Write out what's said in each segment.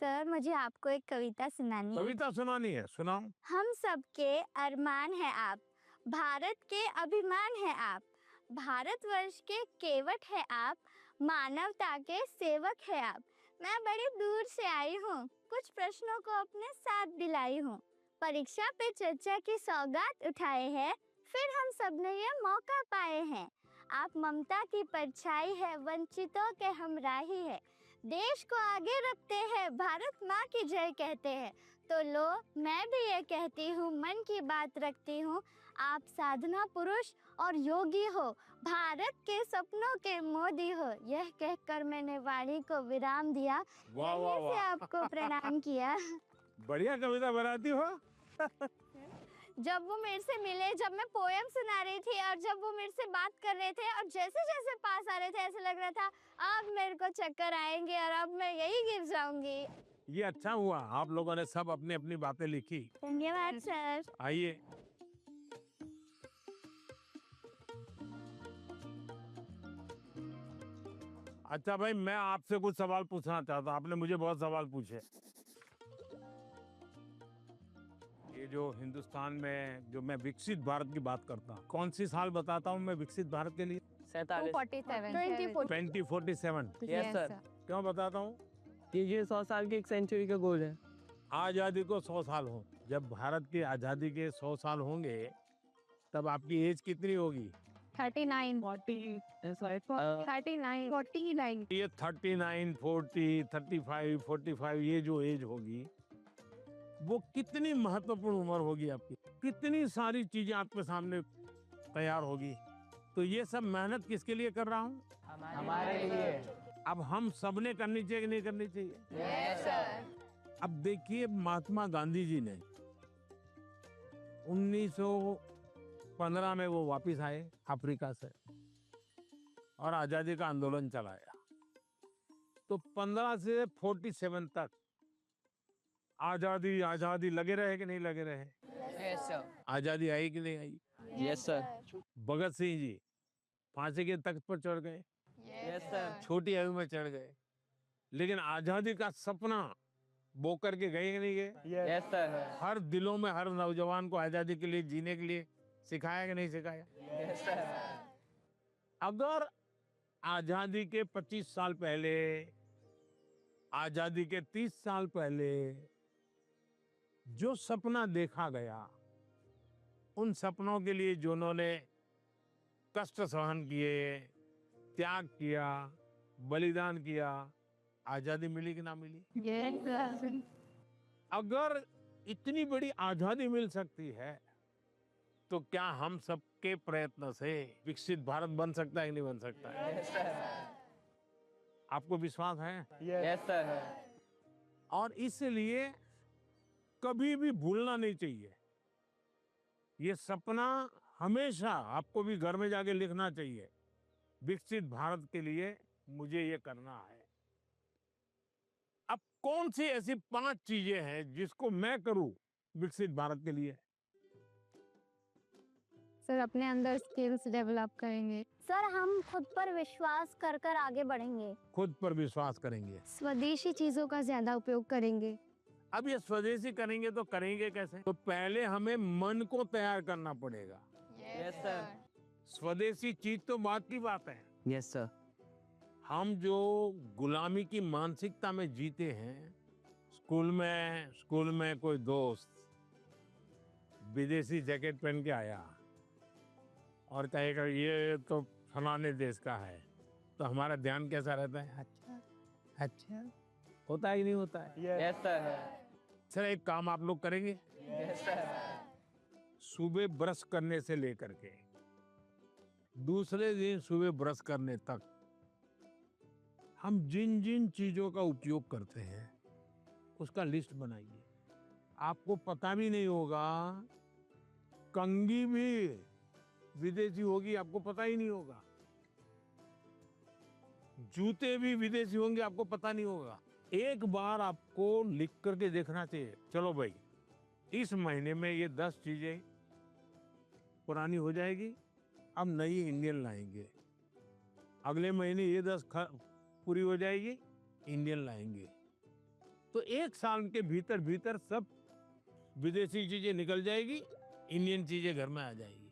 Sir, मुझे आपको एक कविता सुनानी है। कविता सुनानी है, सुनाओ। हम सबके अरमान है आप, भारत के अभिमान है आप, भारतवर्ष के केवट है आप, मानवता के सेवक है आप। मैं बड़ी दूर से आई हूँ, कुछ प्रश्नों को अपने साथ दिलाई हूँ। परीक्षा पे चर्चा की सौगात उठाए हैं, फिर हम सब ने ये मौका पाए हैं। आप ममता की परछाई है, वंचितों के हमराही है, देश को आगे रखते हैं, भारत माँ की जय कहते हैं। तो लो, मैं भी ये कहती हूँ, मन की बात रखती हूँ, आप साधना पुरुष और योगी हो, भारत के सपनों के मोदी हो। यह कहकर मैंने वाणी को विराम दिया, वाह वाह यहीं से वाह, आपको प्रणाम किया। बढ़िया कविता बनाती हो। जब वो मेरे से मिले, जब मैं पोएम सुना रही थी और जब वो मेरे से बात कर रहे थे और जैसे जैसे पास आ रहे थे, ऐसे लग रहा था अब मेरे को चक्कर आएंगे और अब मैं यही गिर जाऊंगी। ये अच्छा हुआ, आप लोगों ने सब अपनी अपनी बातें लिखी। धन्यवाद सर। आइए। अच्छा भाई, मैं आपसे कुछ सवाल पूछना चाहता हूँ, आपने मुझे बहुत सवाल पूछे। ये जो हिंदुस्तान में जो मैं विकसित भारत की बात करता हूँ, कौन सी साल बताता हूँ मैं विकसित भारत के लिए? 2047। Yes sir. क्यों बताता हूँ? ये 100 साल की एक सेंचुरी का गोल है। आजादी को 100 साल हो, जब भारत की आजादी के 100 साल होंगे तब आपकी एज कितनी होगी? 39। 40 49। ये 39, 40, 35, 45 ये जो एज होगी वो कितनी महत्वपूर्ण उम्र होगी आपकी, कितनी सारी चीजें आपके सामने तैयार होगी। तो ये सब मेहनत किसके लिए कर रहा हूँ? हमारे लिए। अब हम सब ने करनी चाहिए कि नहीं करनी चाहिए? Yes sir. अब देखिए, महात्मा गांधी जी ने 1915 में वो वापिस आए अफ्रीका से और आजादी का आंदोलन चलाया। तो 15 से 47 तक आजादी आजादी लगे रहे कि नहीं लगे रहे? Yes sir. आजादी आई कि नहीं आई? Yes sir. भगत सिंह जी फांसी के तख्त पर चढ़ गए, यस सर। छोटी आयु में चढ़ गए, लेकिन आजादी का सपना बो करके गए कि नहीं गए? Yes sir. हर दिलों में हर नौजवान को आजादी के लिए जीने के लिए सिखाया कि नहीं सिखाया? Yes sir. अगर आजादी के 25 साल पहले, आजादी के 30 साल पहले जो सपना देखा गया, उन सपनों के लिए जो उन्होंने कष्ट सहन किए, त्याग किया, बलिदान किया, आजादी मिली कि ना मिली? यस। अगर इतनी बड़ी आजादी मिल सकती है तो क्या हम सबके प्रयत्न से विकसित भारत बन सकता है कि नहीं बन सकता है? Yes sir. आपको विश्वास है? Yes sir. और इसलिए कभी भी भूलना नहीं चाहिए। ये सपना हमेशा आपको भी घर में जाके लिखना चाहिए, विकसित भारत के लिए मुझे ये करना है। अब कौन सी ऐसी 5 चीजें हैं जिसको मैं करूं विकसित भारत के लिए? सर, अपने अंदर स्किल्स डेवलप करेंगे। सर, हम खुद पर विश्वास कर कर आगे बढ़ेंगे। खुद पर विश्वास करेंगे। स्वदेशी चीजों का ज्यादा उपयोग करेंगे। अब ये स्वदेशी करेंगे तो करेंगे कैसे? तो पहले हमें मन को तैयार करना पड़ेगा। Yes sir. स्वदेशी चीज तो बात की बात है। Yes sir. हम जो गुलामी की मानसिकता में जीते हैं, स्कूल में कोई दोस्त विदेशी जैकेट पहन के आया और कहेगा ये तो फलाने देश का है, तो हमारा ध्यान कैसा रहता है? अच्छा अच्छा, होता है कि नहीं होता है? Yes sir. सर, एक काम आप लोग करेंगे? Yes sir. सुबह ब्रश करने से लेकर के दूसरे दिन सुबह ब्रश करने तक हम जिन जिन चीजों का उपयोग करते हैं उसका लिस्ट बनाइए। आपको पता भी नहीं होगा, कंघी भी विदेशी होगी, आपको पता ही नहीं होगा। जूते भी विदेशी होंगे, आपको पता नहीं होगा। एक बार आपको लिख करके देखना चाहिए, चलो भाई इस महीने में ये 10 चीजें पुरानी हो जाएगी, अब नई इंडियन लाएंगे। अगले महीने ये 10 पूरी हो जाएगी, इंडियन लाएंगे। तो 1 साल के भीतर भीतर सब विदेशी चीजें निकल जाएगी, इंडियन चीजें घर में आ जाएगी।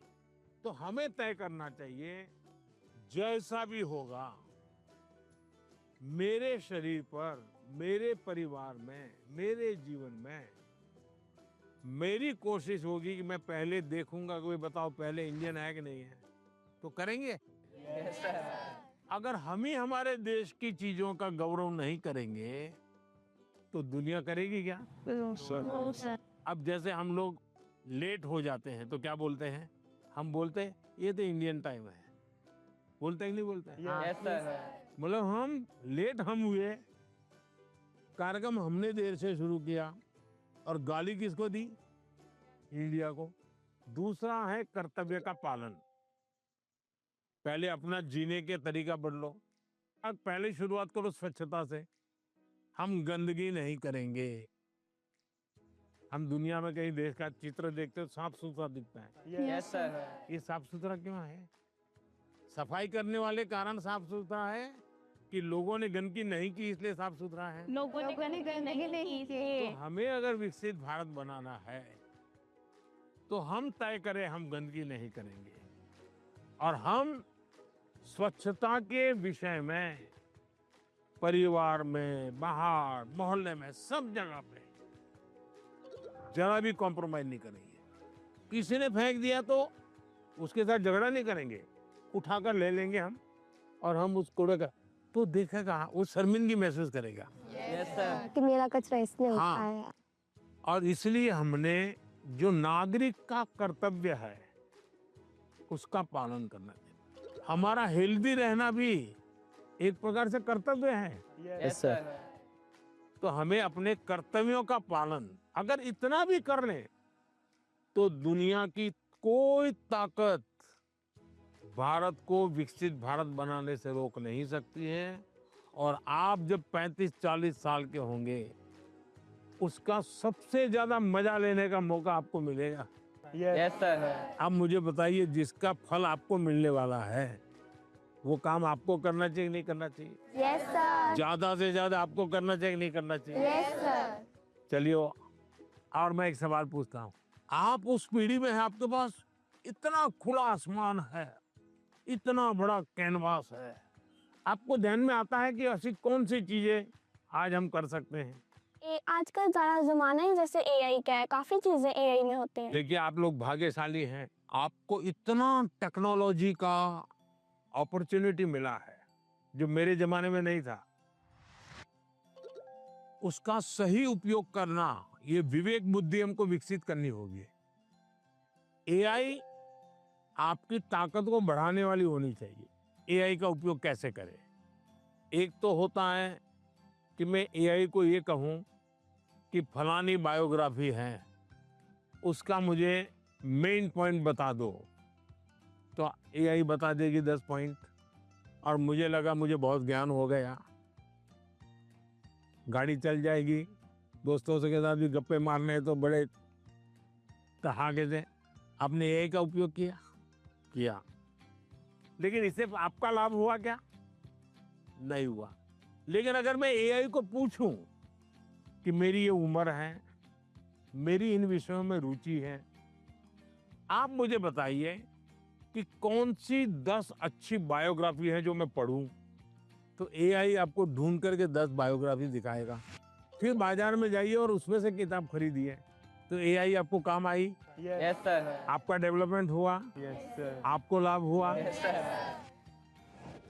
तो हमें तय करना चाहिए, जैसा भी होगा मेरे शरीर पर, मेरे परिवार में, मेरे जीवन में, मेरी कोशिश होगी कि मैं पहले देखूंगा, कोई बताओ पहले इंडियन है कि नहीं है, तो करेंगे। Yes sir. अगर हम ही हमारे देश की चीजों का गौरव नहीं करेंगे तो दुनिया करेगी क्या? सर अब जैसे हम लोग लेट हो जाते हैं तो क्या बोलते हैं? हम बोलते हैं ये तो इंडियन टाइम है, बोलते हैं कि नहीं बोलते हैं? Yes sir. मतलब हम हुए, कार्यक्रम हमने देर से शुरू किया और गाली किसको दी? इंडिया को। दूसरा है कर्तव्य का पालन। पहले अपना जीने के तरीका बदलो। अब पहले शुरुआत करो स्वच्छता से। हम गंदगी नहीं करेंगे। हम दुनिया में कहीं देश का चित्र देखते हो साफ सुथरा दिखता है, यस सर। ये साफ सुथरा क्यों है? सफाई करने वाले कारण साफ सुथरा है कि लोगों ने गंदगी नहीं की इसलिए साफ सुथरा है? लोगों ने गंदगी नहीं तो की। हमें अगर विकसित भारत बनाना है तो हम तय करें हम गंदगी नहीं करेंगे और हम स्वच्छता के विषय में परिवार में, बाहर, मोहल्ले में, सब जगह पे जरा भी कॉम्प्रोमाइज नहीं करेंगे। किसी ने फेंक दिया तो उसके साथ झगड़ा नहीं करेंगे, उठाकर ले लेंगे हम और हम उस कूड़े का तो देखेगा, वो शर्मिंदगी महसूस करेगा। Yes sir. कि मेरा कचरा इसने हाँ। उठाया। और इसलिए हमने जो नागरिक का कर्तव्य है उसका पालन करना चाहिए। हमारा हेल्दी रहना भी एक प्रकार से कर्तव्य है। Yes sir. तो हमें अपने कर्तव्यों का पालन अगर इतना भी कर लें तो दुनिया की कोई ताकत भारत को विकसित भारत बनाने से रोक नहीं सकती है। और आप जब 35-40 साल के होंगे उसका सबसे ज्यादा मजा लेने का मौका आपको मिलेगा। Yes sir. अब मुझे बताइए, जिसका फल आपको मिलने वाला है वो काम आपको करना चाहिए नहीं करना चाहिए? Yes sir. ज्यादा से ज्यादा आपको करना चाहिए नहीं करना चाहिए? Yes sir. चलिए, और मैं एक सवाल पूछता हूँ। आप उस पीढ़ी में हैं, आपके पास इतना खुला आसमान है, इतना बड़ा कैनवास है, आपको ध्यान में आता है कि ऐसी कौन सी चीजें आज हम कर सकते हैं? आजकल सारा जमाना ही जैसे एआई का है, काफी चीजें एआई में होते हैं। देखिए, आप लोग भाग्यशाली हैं, आपको इतना टेक्नोलॉजी का अपॉर्चुनिटी मिला है जो मेरे जमाने में नहीं था। उसका सही उपयोग करना, ये विवेक बुद्धि हमको विकसित करनी होगी। एआई आपकी ताकत को बढ़ाने वाली होनी चाहिए। एआई का उपयोग कैसे करें? एक तो होता है कि मैं एआई को ये कहूं कि फलानी बायोग्राफी है, उसका मुझे मेन पॉइंट बता दो, तो एआई बता देगी 10 पॉइंट और मुझे लगा मुझे बहुत ज्ञान हो गया, गाड़ी चल जाएगी, दोस्तों के साथ भी गप्पे मारने हैं तो बड़े ठहाके से आपने एआई का उपयोग किया, लेकिन इससे आपका लाभ हुआ क्या? नहीं हुआ। लेकिन अगर मैं एआई को पूछूं कि मेरी ये उम्र है, मेरी इन विषयों में रुचि है, आप मुझे बताइए कि कौन सी 10 अच्छी बायोग्राफी है जो मैं पढूं, तो एआई आपको ढूंढ करके 10 बायोग्राफी दिखाएगा। फिर बाजार में जाइए और उसमें से किताब खरीदिए, तो एआई आपको काम आई, यस सर। आपका डेवलपमेंट हुआ, यस सर। आपको लाभ हुआ। Yes sir.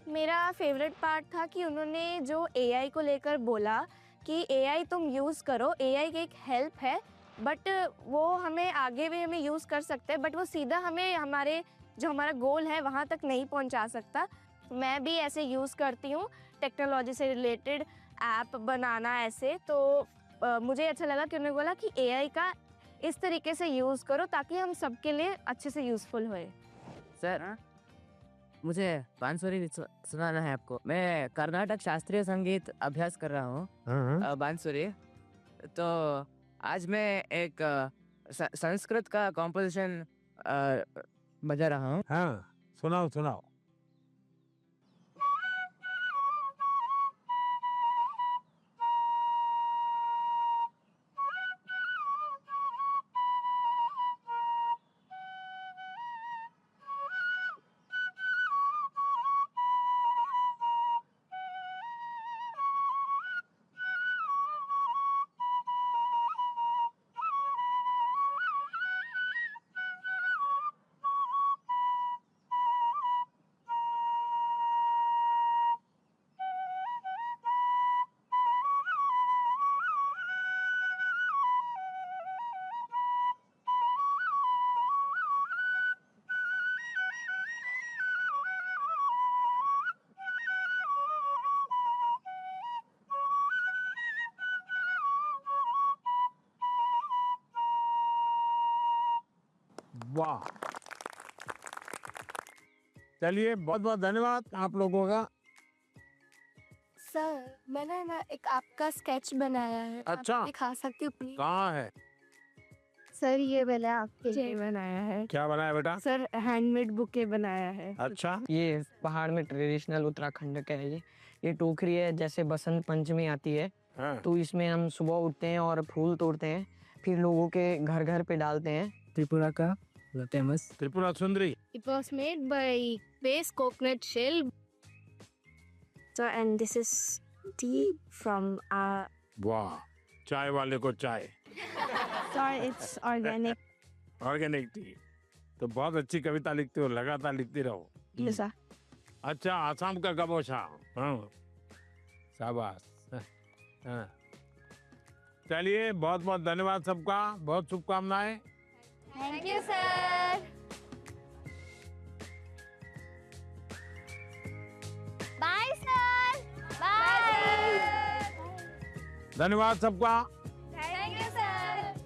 मेरा फेवरेट पार्ट था कि उन्होंने जो एआई को लेकर बोला कि एआई तुम यूज़ करो, एआई की एक हेल्प है, बट वो हमें आगे भी हमें यूज़ कर सकते हैं, बट वो सीधा हमें हमारा गोल है वहाँ तक नहीं पहुँचा सकता। मैं भी ऐसे यूज़ करती हूँ टेक्नोलॉजी से रिलेटेड ऐप बनाना ऐसे, तो मुझे अच्छा लगा कि उन्होंने बोला कि एआई का इस तरीके से यूज़ करो ताकि हम सबके लिए अच्छे से यूज़फुल होए। सर, मुझे बांसुरी सुनाना है आपको। मैं कर्नाटक शास्त्रीय संगीत अभ्यास कर रहा हूँ, बांसुरी। तो आज मैं एक संस्कृत का कॉम्पोजिशन बजा रहा हूँ। हाँ, सुनाओ। वाह, चलिए बहुत बहुत धन्यवाद आप लोगों का। सर मैंने ना एक आपका स्केच बनाया है, अच्छा। आप दिखा सकती हूँ प्लीज? कहाँ है? सर ये मैंने आपके लिए बनाया है। क्या बनाया बेटा? सर हैंडमेड बुके बनाया है। अच्छा, ये पहाड़ में ट्रेडिशनल उत्तराखंड का है ये टोकरी है। जैसे बसंत पंचमी आती है हाँ, तो इसमें हम सुबह उठते हैं और फूल तोड़ते हैं, फिर लोगों के घर घर पे डालते हैं। त्रिपुरा का famous Tripura Sundari. It was made by base coconut shell. So and this is tea from वाह, चाय वाले को चाय, sorry it's organic. Organic T. तो बहुत अच्छी कविता लिखते हो, लगातार लिखते रहो। Yes sir. अच्छा, आसाम का गबोशा। हाँ, शाबाश। हाँ। चलिए बहुत बहुत धन्यवाद सबका, बहुत शुभकामनाएं। Thank you sir. Bye sir. Bye. धन्यवाद सबका।